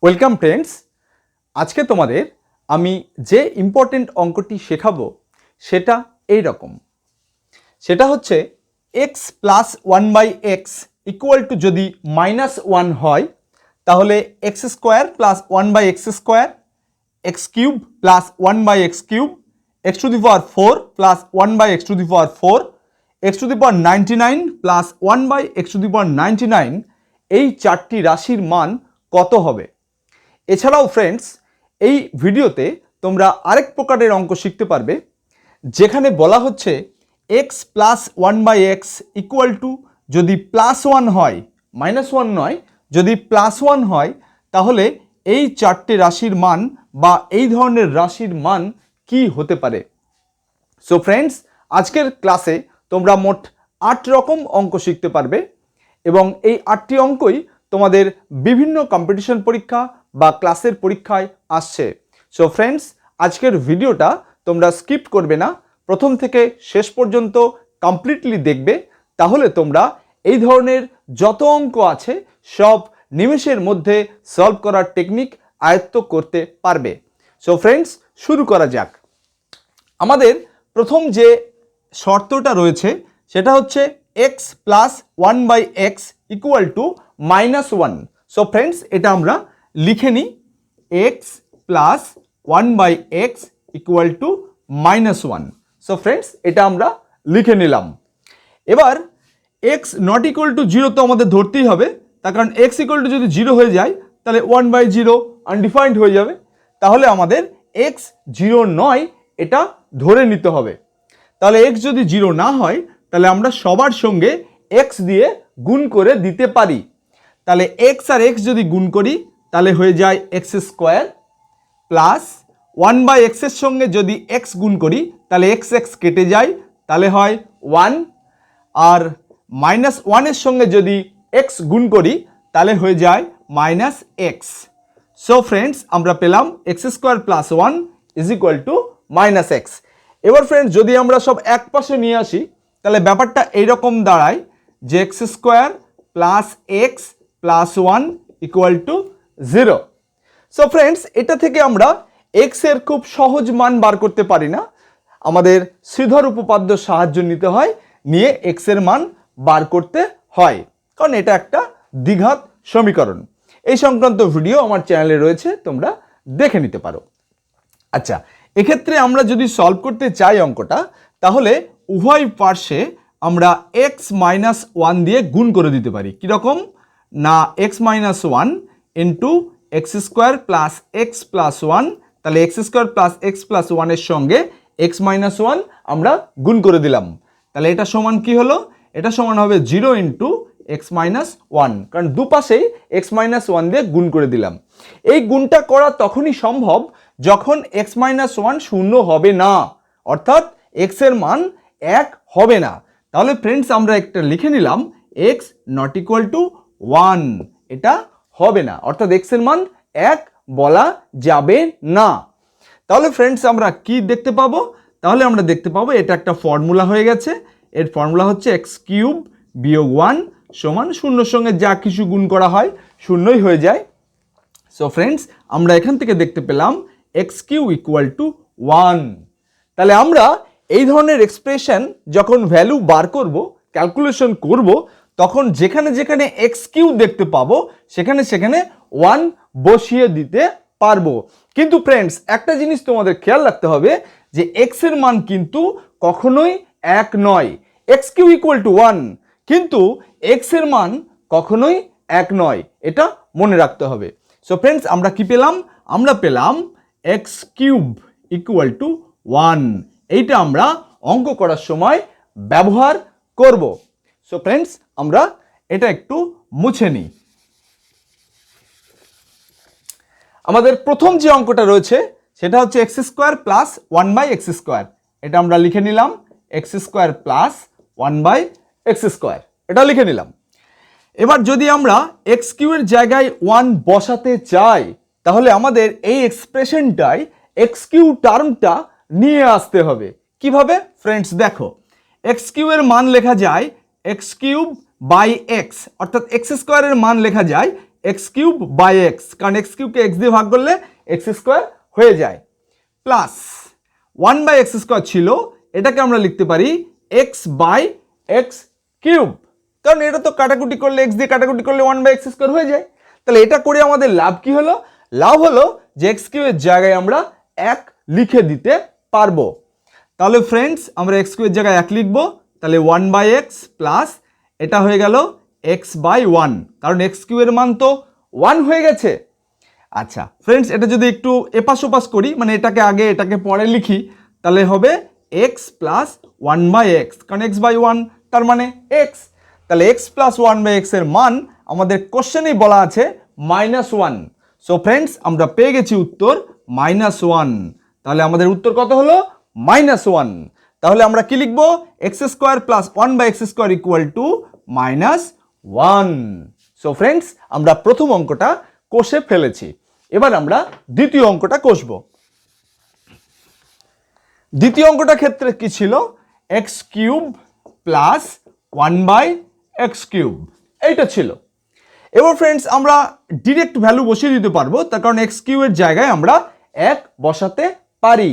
Welcome friends. আজকে তোমাদের আমি যে ইম্পর্টেন্ট অঙ্কটি শেখাবো সেটা এই রকম। সেটা হচ্ছে x plus one by x equal to যদি -1 হয় তাহলে x square plus one by x square, x cube plus one by x cube, x to the power 4 plus one by x to the power 4, x to the power 99 plus one by x to the power 99, এই চারটি রাশির মান কত হবে। এছাড়াও friends, এই ভিডিওতে তোমরা আরেক প্রকারের অঙ্ক শিখতে পারবে যেখানে বলা হচ্ছে x plus one by x equal to যদি +1 হয়, -1 নয়, যদি +1 হয় তাহলে এই চারটে রাশির মান বা এই ধরনের রাশির মান কি হতে পারে। সো ফ্রেন্ডস, আজকের ক্লাসে তোমরা মোট 8 রকম অঙ্ক শিখতে পারবে এবং এই 8টি অঙ্কই তোমাদের বিভিন্ন কম্পিটিশন পরীক্ষা বা ক্লাসের পরীক্ষায় আসছে। সো ফ্রেন্ডস, আজকের ভিডিওটা তোমরা স্কিপ করবে না, প্রথম থেকে শেষ পর্যন্ত কমপ্লিটলি দেখবে, তাহলে তোমরা এই ধরনের যত অঙ্ক আছে সব নিমেষের মধ্যে সলভ করার টেকনিক আয়ত্ত করতে পারবে। সো ফ্রেন্ডস, শুরু করা যাক। আমাদের প্রথম যে শর্তটা রয়েছে সেটা হচ্ছে x plus one by x equal to -1। So friends, এটা আমরা লিখে নিই, x plus one by x equal to -1। So friends, এটা আমরা লিখে নিলাম। এবার এক্স নট ইকুয়াল টু 0 তো আমাদের ধরতেই হবে, তার কারণ এক্স ইকুয়াল টু যদি 0 হয়ে যায় তাহলে 1/0 আনডিফাইন্ড হয়ে যাবে, তাহলে আমাদের এক্স 0 নয় এটা ধরে নিতে হবে। তাহলে এক্স যদি 0 না হয় তাহলে আমরা সবার সঙ্গে এক্স দিয়ে গুণ করে দিতে পারি। তাহলে এক্স আর এক্স যদি গুণ করি তাহলে হয়ে যায় x square, plus one by এক্সের সঙ্গে যদি এক্স গুণ করি তাহলে এক্স এক্স কেটে যায়, তাহলে হয় 1, আর -1 সঙ্গে যদি এক্স গুণ করি তাহলে হয়ে যায় -x। সো ফ্রেন্ডস, আমরা পেলাম x square plus 1 is equal to -x। এবার ফ্রেন্ডস, যদি আমরা সব এক পাশে নিয়ে আসি তাহলে ব্যাপারটা এইরকম দাঁড়ায় যে x square plus x plus 1 equal two 0। So friends, এটা থেকে আমরা এক্স এর খুব সহজ মান বার করতে পারি না, আমাদের শ্রীধর উপপাদ্য সাহায্য নিতে হয়, নিয়ে এক্স এর মান বার করতে হয়, কারণ এটা একটা দ্বিঘাত সমীকরণ। এই সংক্রান্ত ভিডিও আমার চ্যানেলে রয়েছে, তোমরা দেখে নিতে পারো। আচ্ছা, এক্ষেত্রে আমরা যদি সলভ করতে চাই অঙ্কটা, তাহলে উভয় পার্শ্বে আমরা x-1 দিয়ে গুণ করে দিতে পারি। কীরকম না, x-1 into x square plus x plus 1, তাহলে x square plus x plus 1 সঙ্গে x-1 আমরা গুণ করে দিলাম, তাহলে এটা সমান কি হলো, এটা সমান হবে 0 ইন্টু x-1, কারণ দুপাশেই x-1 দিয়ে গুণ করে দিলাম। এই গুণটা করা তখনই সম্ভব যখন x-1 শূন্য হবে না, অর্থাৎ x এর মান 1 হবে না। তাহলে ফ্রেন্ডস, আমরা একটা লিখে নিলাম x নট ইকুয়াল টু 1, এটা হবে না, অর্থাৎ x এর মান 1 বলা যাবে না। তাহলে ফ্রেন্ডস, আমরা কি দেখতে পাবো, তাহলে আমরা দেখতে পাবো এটা একটা ফর্মুলা হয়ে গেছে। এর ফর্মুলা হচ্ছে এক্স কিউব বিয়োগ 1 সমান শূন্যর সঙ্গে যা কিছু গুণ করা হয় শূন্যই হয়ে যায়। সো ফ্রেন্ডস, আমরা এখান থেকে দেখতে পেলাম এক্স কিউ ইকুয়াল টু 1। তাহলে আমরা এই ধরনের এক্সপ্রেশন যখন ভ্যালু বার করব, ক্যালকুলেশন করব, তখন যেখানে যেখানে এক্স কিউ দেখতে পাবো সেখানে সেখানে 1 বসিয়ে দিতে পারবো। কিন্তু ফ্রেন্ডস, একটা জিনিস তোমাদের খেয়াল রাখতে হবে যে এক্স এর মান কিন্তু কখনোই 1 নয়। এক্স কিউ ইকুয়াল টু 1, কিন্তু এক্স এর মান কখনোই 1 নয়, এটা মনে রাখতে হবে। সো ফ্রেন্ডস, আমরা কি পেলাম, আমরা পেলাম এক্স কিউব ইকুয়াল টু 1, এইটা আমরা অঙ্ক করার সময় ব্যবহার করব। সো ফ্রেন্ডস, আমরা এটা একটু মুছে নিই। আমাদের প্রথম যে অঙ্কটা রয়েছে সেটা হচ্ছে x square plus 1 by x square, এটা আমরা লিখে নিলাম x square plus 1 by x square, এটা লিখে নিলাম। এবার যদি আমরা এক্স কিউ এর জায়গায় 1 বসাতে চাই তাহলে আমাদের এই এক্সপ্রেশনটাই এক্স কিউ টার্মটা নিয়ে আসতে হবে। কিভাবে ফ্রেন্ডস, দেখো, এক্স কিউ এর মান লেখা যায় এক্স কিউব বাই এক্স, অর্থাৎ এক্স স্কোয়ারের মান লেখা যায় এক্স কিউব বাই এক্স, কারণ এক্স কিউবকে এক্স দিয়ে ভাগ করলে এক্স স্কোয়ার হয়ে যায়, প্লাস 1/x² ছিল, এটাকে আমরা লিখতে পারি x/x কিউব, কারণ এটা তো কাটাকুটি করলে এক্স দিয়ে কাটাকুটি করলে 1/x² হয়ে যায়। তাহলে এটা করে আমাদের লাভ কি হলো? লাভ হলো যে এক্স কিউবের জায়গায় আমরা 1 লিখে দিতে পারবো। তাহলে ফ্রেন্ডস আমরা এক্স কিউবের জায়গায় 1 লিখবো, তাহলে 1/x প্লাস এটা হয়ে গেল x/1, কারণ এক্স কিউবের মান তো 1 হয়ে গেছে। আচ্ছা ফ্রেন্ডস, এটা যদি একটু এপাশ ওপাশ করি, মানে এটাকে আগে এটাকে পরে লিখি, তাহলে হবে x প্লাস 1/x, কারণ x/1 তার মানে x। তাহলে x প্লাস 1/x এর মান আমাদের কোশ্চেনেই বলা আছে -1। সো ফ্রেন্ডস আমরা পেয়ে গেছি উত্তর -1। তাহলে আমাদের উত্তর কত হলো? -1। তাহলে আমরা কি লিখবো? x² plus 1/x² equal to -1। So friends আমরা প্রথম অঙ্কটা কষে ফেলেছি। এবার আমরা দ্বিতীয় অঙ্কটা কষবো। দ্বিতীয় অঙ্কটার ক্ষেত্রে কি ছিল? x³ প্লাস 1/x³, এইটা ছিল। এবার ফ্রেন্ডস আমরা ডিরেক্ট ভ্যালু বসিয়ে দিতে পারবো, তার কারণ x³ এর জায়গায় আমরা 1 বসাতে পারি।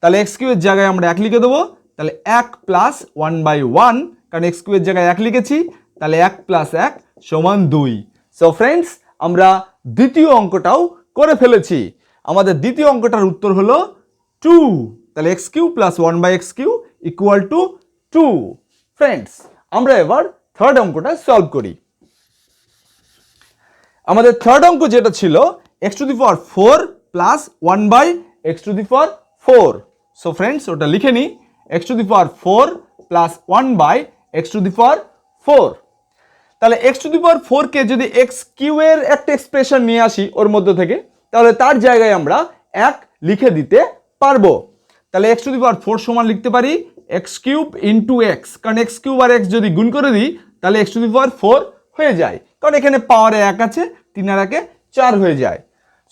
তাহলে x³ এর জায়গায় আমরা 1 লিখে দেবো, তাহলে 1 প্লাস 1/1, কারণ x³ এর জায়গায় 1 লিখেছি, তাহলে 1 প্লাস 1 সমান 2। সো ফ্রেন্ডস আমরা দ্বিতীয় অঙ্কটাও করে ফেলেছি। আমাদের দ্বিতীয় অঙ্কটার উত্তর হলো 2। তাহলে x³ plus 1/x³ equal to 2। Friends আমরা এবার থার্ড অঙ্কটা সলভ করি। আমাদের থার্ড অঙ্ক যেটা ছিল x⁴ plus 1/x⁴। So friends ওটা লিখে নিই, x⁴ প্লাস 1/x⁴। তাহলে x⁴ কে যদি x³ এর একটা এক্সপ্রেশন নিয়ে আসি ওর মধ্যে থেকে, তাহলে তার জায়গায় আমরা 1 লিখে দিতে পারবো। তাহলে x⁴ সমান লিখতে পারি x³ ইন্টু এক্স, কারণ x³ আর x যদি গুণ করে দিই তাহলে x⁴ হয়ে যায়, কারণ এখানে পাওয়ারে 1 আছে, 3 আর 1 4 হয়ে যায়।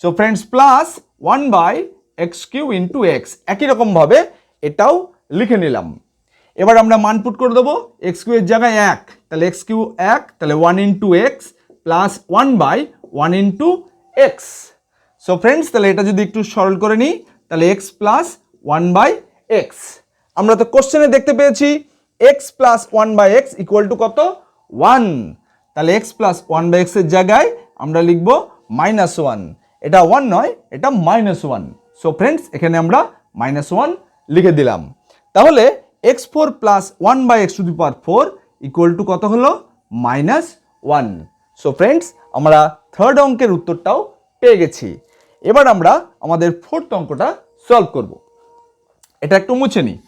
So friends plus 1/x³ into x, একই রকম ভাবে এটাও লিখে নিলাম। এবার আমরা মান পুট করে দেবো, x³ এর জায়গায় 1, তাহলে x³ 1, তাহলে 1 into x plus 1/1 into x. So friends তাহলে এটা যদি একটু সরল করে নিই, তাহলে x প্লাস 1/x। আমরা তো কোশ্চেনে দেখতে পেয়েছি x plus 1/x equal to কত? 1। তাহলে x প্লাস 1/x এর জায়গায় আমরা লিখব -1। এটা 1 নয়, এটা -1। সো ফ্রেন্ডস এখানে আমরা -1 লিখে দিলাম। তাহলে x4 plus 1/x⁴ equal to কত হলো? -1। সো ফ্রেন্ডস আমরা থার্ড অঙ্কের উত্তরটাও পেয়ে গেছি। এবার আমরা আমাদের ফোর্থ অঙ্কটা সলভ করব। এটা একটু মুছে নিই।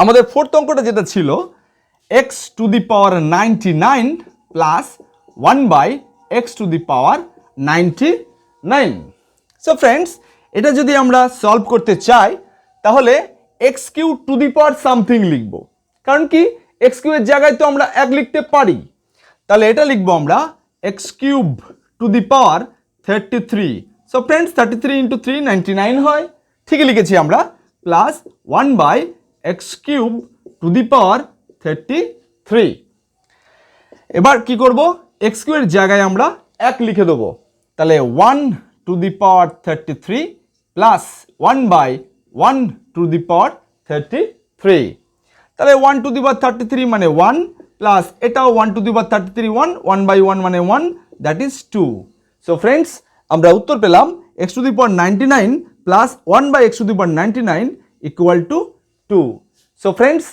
আমাদের ফোর্থ অঙ্কটা যেটা ছিল x⁴ plus 1/x⁴। So friends এটা যদি আমরা সলভ করতে চাই তাহলে x³ সামথিং লিখব, কারণ কি x³ এর জায়গায় তো আমরা 1 লিখতে পারি। তাহলে এটা লিখবো আমরা x³ সো ফ্রেন্ডস 33 ইন্টু 3 99 হয়, ঠিকই লিখেছি আমরা, প্লাস 1/x³। এবার কি করব? x³ এর জায়গায় আমরা 1 লিখে দেবো, তাহলে 1/33 প্লাস 1/1/33। তাহলে 1/33 মানে 1, প্লাস এটাও 1/33 1/1 মানে 1, দ্যাট ইজ 2। সো ফ্রেন্ডস আমরা উত্তর পেলাম x⁴ plus 1/x⁴ equal to 2। So friends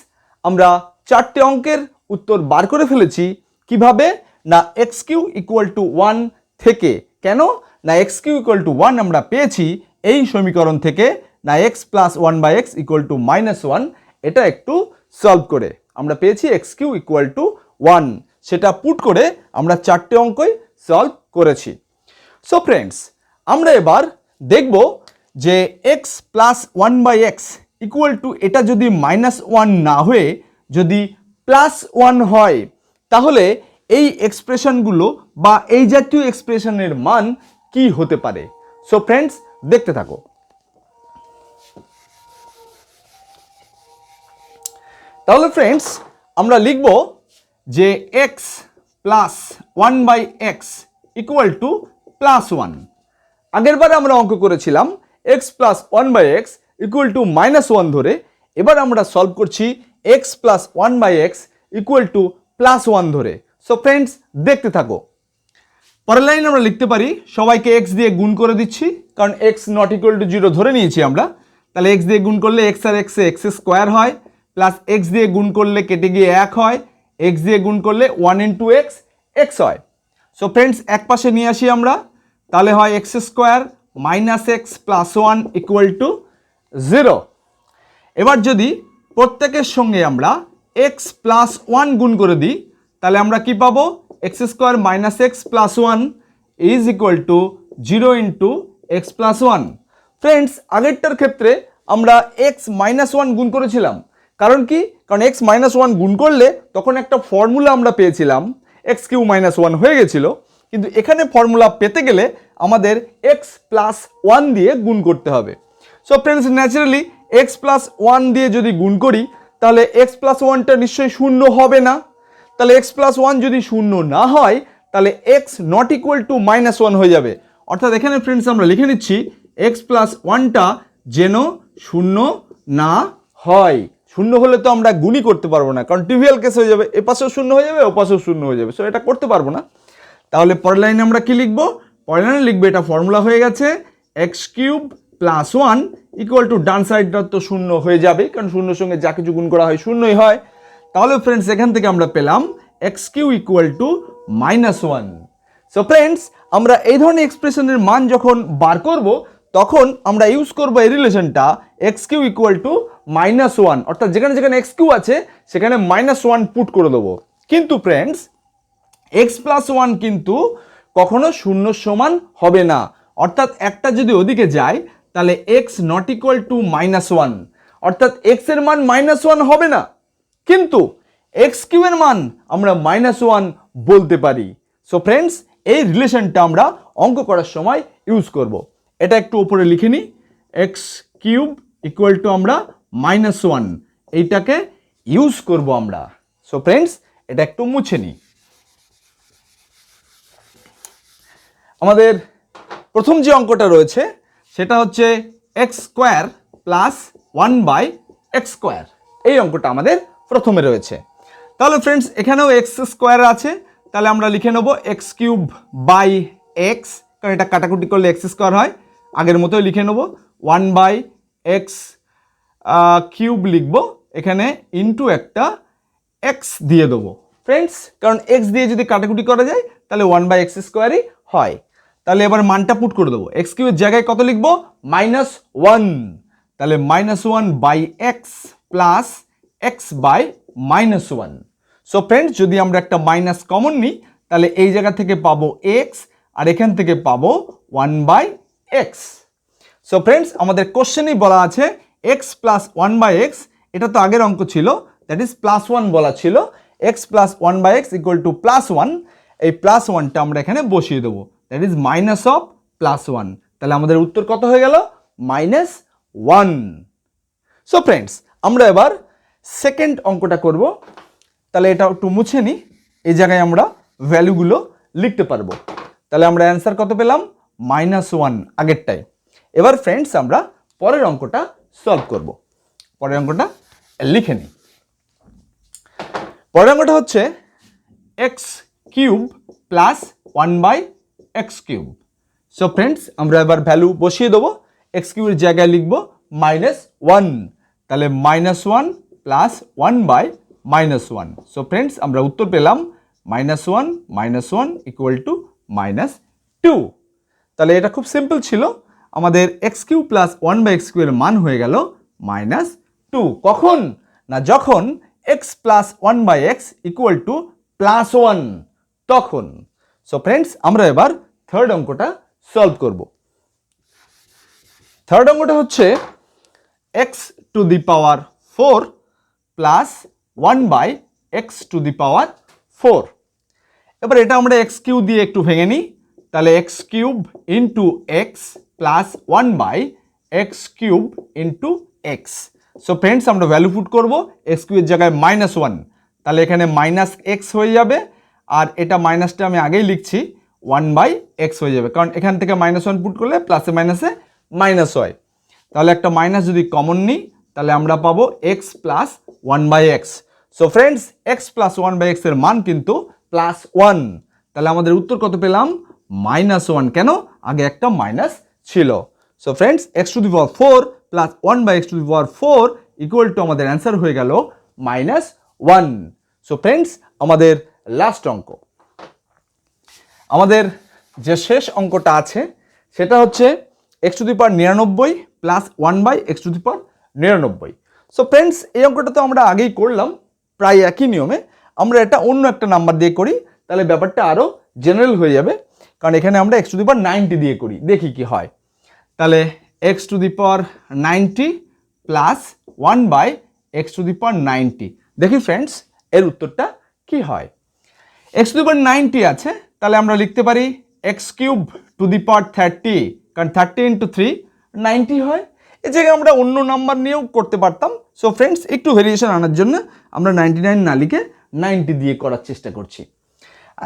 আমরা 4টে অঙ্কের উত্তর বার করে ফেলেছি। কিভাবে? না x³ ইকুয়াল টু 1 থেকে। কেন না x³ ইকুয়াল টু 1 আমরা পেয়েছি এই সমীকরণ থেকে, না x plus 1/x equal to -1, এটা একটু সলভ করে আমরা পেয়েছি x³ ইকুয়াল টু 1। সেটা পুট করে আমরা 4টে অঙ্কই সলভ করেছি। সো ফ্রেন্ডস আমরা এবার দেখব যে x plus 1/x equal to এটা যদি -1 না হয়ে যদি +1 হয়, তাহলে এই এক্সপ্রেশনগুলো বা এই জাতীয় এক্সপ্রেশনের মান কি হতে পারে। সো ফ্রেন্ডস দেখতে থাকো। তাহলে ফ্রেন্ডস আমরা লিখব যে x plus 1/x equal to plus 1। আগের বারে আমরা অঙ্ক করেছিলাম x plus 1/x equal to -1 ধরে, এবার আমরা সলভ করছি x plus 1/x equal to plus 1 ধরে। সো ফ্রেন্ডস দেখতে থাকো। পরের লাইন আমরা লিখতে পারি, সবাইকে x দিয়ে গুণ করে দিচ্ছি, কারণ x নট ইকুয়াল টু 0 ধরে নিয়েছি আমরা। তাহলে x দিয়ে গুণ করলে x আর x x স্কোয়ার হয়, প্লাস x দিয়ে গুণ করলে কেটে গিয়ে 1 হয়, x দিয়ে গুণ করলে 1 ইন্টু x x হয়। সো ফ্রেন্ডস এক পাশে নিয়ে আসি আমরা, তাহলে হয় x square minus x plus 1 equal two 0। এবার যদি প্রত্যেকের সঙ্গে আমরা x প্লাস 1 গুণ করে দিই, তাহলে আমরা কি পাবো, x square minus x plus 1 is equal to 0 into x plus 1। Friends আগেরটার ক্ষেত্রে আমরা এক্স মাইনাস 1 গুণ করেছিলাম, কারণ কি, কারণ এক্স মাইনাস 1 গুণ করলে তখন একটা ফর্মুলা আমরা পেয়েছিলাম, এক্স কিউ মাইনাস 1 হয়ে গেছিল। কিন্তু এখানে ফর্মুলা পেতে গেলে আমাদের এক্স প্লাস 1 দিয়ে গুণ করতে হবে। So friends naturally x plus 1 দিয়ে যদি গুণ করি, তাহলে এক্স প্লাস 1টা নিশ্চয়ই শূন্য হবে না। তাহলে x প্লাস 1 যদি শূন্য না হয়, তাহলে x নট ইকুয়াল টু -1 হয়ে যাবে। অর্থাৎ এখানে ফ্রেন্ডস আমরা লিখে নিচ্ছি x প্লাস 1টা যেন শূন্য না হয়। শূন্য হলে তো আমরা গুণই করতে পারবো না, কারণ ট্রিভিয়াল কেস হয়ে যাবে, এ পাশেও শূন্য হয়ে যাবে, ও পাশেও শূন্য হয়ে যাবে। সো এটা করতে পারবো না। তাহলে পরের লাইনে আমরা কি লিখবো, পরের লাইনে লিখবো, এটা ফর্মুলা হয়ে গেছে x cube plus 1 equal to ডান সাইডটা তো শূন্য হয়ে যাবে, কারণ শূন্যর সঙ্গে যা কিছু গুণ করা হয় শূন্যই হয়। তাহলে ফ্রেন্ডস এখান থেকে আমরা পেলাম x cube equal to -1। So friends আমরা এই ধরনের এক্সপ্রেশনের মান যখন বার করব, তখন আমরা ইউজ করব এই রিলেশনটা এক্স কিউ ইকুয়াল টু -1, অর্থাৎ যেখানে যেখানে এক্স কিউ আছে সেখানে -1 পুট করে দেবো। কিন্তু ফ্রেন্ডস এক্স প্লাস 1 কিন্তু কখনো শূন্যর সমান হবে না, অর্থাৎ একটা যদি ওদিকে যায়, তাহলে এক্স নট ইকুয়াল টু -1, অর্থাৎ এক্স এর মান -1 হবে না, কিন্তু এক্স কিউ এর মান আমরা -1 বলতে পারি। সো ফ্রেন্ডস এই রিলেশনটা আমরা অঙ্ক করার সময় ইউজ করব। এটা একটু উপরে লিখে নিই, এক্স কিউব ইকুয়াল টু আমরা -1, এইটাকে ইউজ করব আমরা। সো ফ্রেন্ডস এটা একটু মুছে নিই। আমাদের প্রথম যে অঙ্কটা রয়েছে সেটা হচ্ছে x square plus 1/x square, এই অঙ্কটা আমাদের প্রথমে রয়েছে। তাহলে ফ্রেন্ডস এখানেও এক্স স্কোয়ার আছে, তাহলে আমরা লিখে নেব এক্স কিউব বাই এক্স, কারণ এটা কাটাকুটি করলে এক্স স্কোয়ার হয়। আগের মতোই লিখে নেব 1/x কিউব লিখব, এখানে ইন্টু একটা এক্স দিয়ে দেবো ফ্রেন্ডস, কারণ এক্স দিয়ে যদি কাটাকুটি করা যায় তাহলে 1/x স্কোয়ারই হয়। তাহলে এবার মানটা পুট করে দেবো, এক্স কিউবের জায়গায় কত লিখবো, -1, তাহলে -1/x plus x by -1। So friends যদি আমরা একটা মাইনাস কমন নিই, তাহলে এই জায়গা থেকে পাবো x আর এখান থেকে পাবো 1/x। সো ফ্রেন্ডস আমাদের কোশ্চেনেই বলা আছে x প্লাস 1/x, এটা তো আগের অঙ্ক ছিল, দ্যাট ইজ +1 বলা ছিল, x plus 1/x equal to +1, এই +1টা আমরা এখানে বসিয়ে দেবো, দ্যাট ইজ মাইনাস অফ +1। তাহলে আমাদের উত্তর কত হয়ে গেল, -1। সো ফ্রেন্ডস আমরা এবার সেকেন্ড অঙ্কটা করব। তাহলে এটা একটু মুছে নিই, এই জায়গায় আমরা ভ্যালুগুলো লিখতে পারবো। তাহলে আমরা অ্যান্সার কত পেলাম, -1 আগেরটাই। এবার ফ্রেন্ডস আমরা পরের অঙ্কটা সলভ করব। পরের অঙ্কটা লিখে নিই। পরের অঙ্কটা হচ্ছে x cube plus 1/x cube. So friends আমরা এবার ভ্যালু বসিয়ে দেবো, এক্স কিউবের জায়গায় লিখব -1, তাহলে -1 প্লাস 1/1। সো ফ্রেন্ডস আমরা উত্তর পেলাম -1 ইকুয়াল টু -2। তাহলে এটা খুব সিম্পল ছিল, আমাদের x Q plus 1/x Q এর মান হয়ে গেল -2। কখন না, যখন x plus 1/x equal to +1 তখন। সো ফ্রেন্ডস আমরা এবার থার্ড অঙ্কটা সলভ করব। থার্ড অঙ্কটা হচ্ছে x to the power 4 plus 1/x to the power 4। এবার এটা আমরা এক্স কিউ দিয়ে একটু ভেঙে নিই, তাহলে x cube into x plus 1/x cube into x. So friends আমরা ভ্যালু পুট করবো, এক্স কিউবের জায়গায় -1, তাহলে এখানে -x হয়ে যাবে, আর এটা মাইনাসটা আমি আগেই লিখছি 1/x হয়ে যাবে, কারণ এখান থেকে -1 পুট করলে প্লাসে মাইনাসে মাইনাস হয়। তাহলে একটা মাইনাস যদি কমন নিই তাহলে আমরা পাবো x plus 1/x। So friends x plus 1/x এর মান কিন্তু +1। তাহলে আমাদের উত্তর কত পেলাম? -1। কেন? আগে একটা মাইনাস ছিল। So friends x⁴ plus 1/x⁴ equal to আমাদের অ্যান্সার হয়ে গেল -1। সো ফ্রেন্ডস আমাদের লাস্ট অঙ্ক, আমাদের যে শেষ অঙ্কটা আছে সেটা হচ্ছে x⁻৯৯ প্লাস 1/x⁻৯৯। সো ফ্রেন্ডস এই অঙ্কটা তো আমরা আগেই করলাম প্রায় একই নিয়মে, আমরা এটা অন্য একটা নাম্বার দিয়ে করি, তাহলে ব্যাপারটা আরও জেনারেল হয়ে যাবে, কারণ এখানে আমরা x⁻৯০ দিয়ে করি, দেখি কি হয়। তাহলে x⁻৯০ প্লাস 1/x⁻৯০, দেখি ফ্রেন্ডস এর উত্তরটা কি হয়। x⁻৯০ আছে, তাহলে আমরা লিখতে পারি x³ কারণ 30 × 3 90 হয়। এই জায়গায় আমরা অন্য নাম্বার নিয়েও করতে পারতাম। সো ফ্রেন্ডস একটু ভেরিয়েশন আনার জন্য আমরা 99 না লিখে 90 দিয়ে করার চেষ্টা করছি।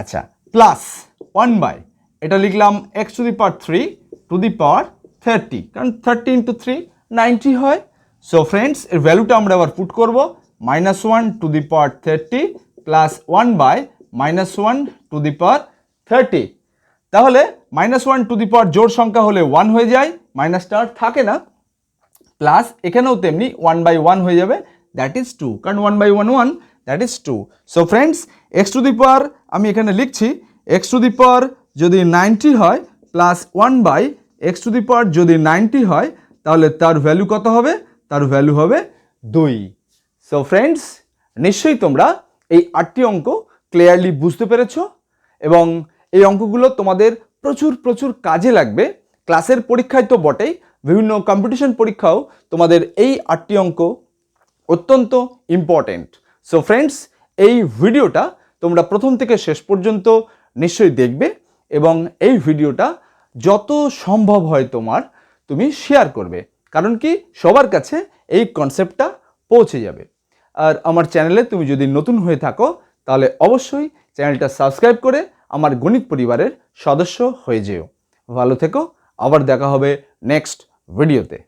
আচ্ছা, প্লাস 1/ এটা লিখলাম x⁻³ 30, কারণ 30 × 3 90 হয়। সো ফ্রেন্ডস এর ভ্যালুটা আমরা আবার পুট করব, -1/30 প্লাস 1/-1/30। তাহলে -1 জোড় সংখ্যা হলে 1 হয়ে যায়, মাইনাসটা আর থাকে না, প্লাস এখানেও তেমনি 1/1 হয়ে যাবে, দ্যাট ইজ 2, কারণ 1/1 1, দ্যাট ইজ 2। সো ফ্রেন্ডস আমি এখানে লিখছি x⁻যদি 90 হয় প্লাস 1/x⁻ যদি 90 হয়, তাহলে তার ভ্যালু কত হবে? তার ভ্যালু হবে 2। সো ফ্রেন্ডস নিশ্চয়ই তোমরা এই 8টি অঙ্ক ক্লিয়ারলি বুঝতে পেরেছ, এবং এই অঙ্কগুলো তোমাদের প্রচুর কাজে লাগবে। ক্লাসের পরীক্ষায় তো বটেই, বিভিন্ন কম্পিটিশন পরীক্ষাও তোমাদের এই 8টি অঙ্ক অত্যন্ত ইম্পর্টেন্ট। সো ফ্রেন্ডস এই ভিডিওটা তোমরা প্রথম থেকে শেষ পর্যন্ত নিশ্চয়ই দেখবে, এবং এই ভিডিওটা যত সম্ভব হয় তুমি শেয়ার করবে, কারণ কি সবার কাছে এই কনসেপ্টটা পৌঁছে যাবে। আর আমার চ্যানেলে তুমি যদি নতুন হয়ে থাকো তাহলে অবশ্যই চ্যানেলটা সাবস্ক্রাইব করে আমার গণিত পরিবারের সদস্য হয়ে যেও। ভালো থেকো, আবার দেখা হবে নেক্সট ভিডিওতে।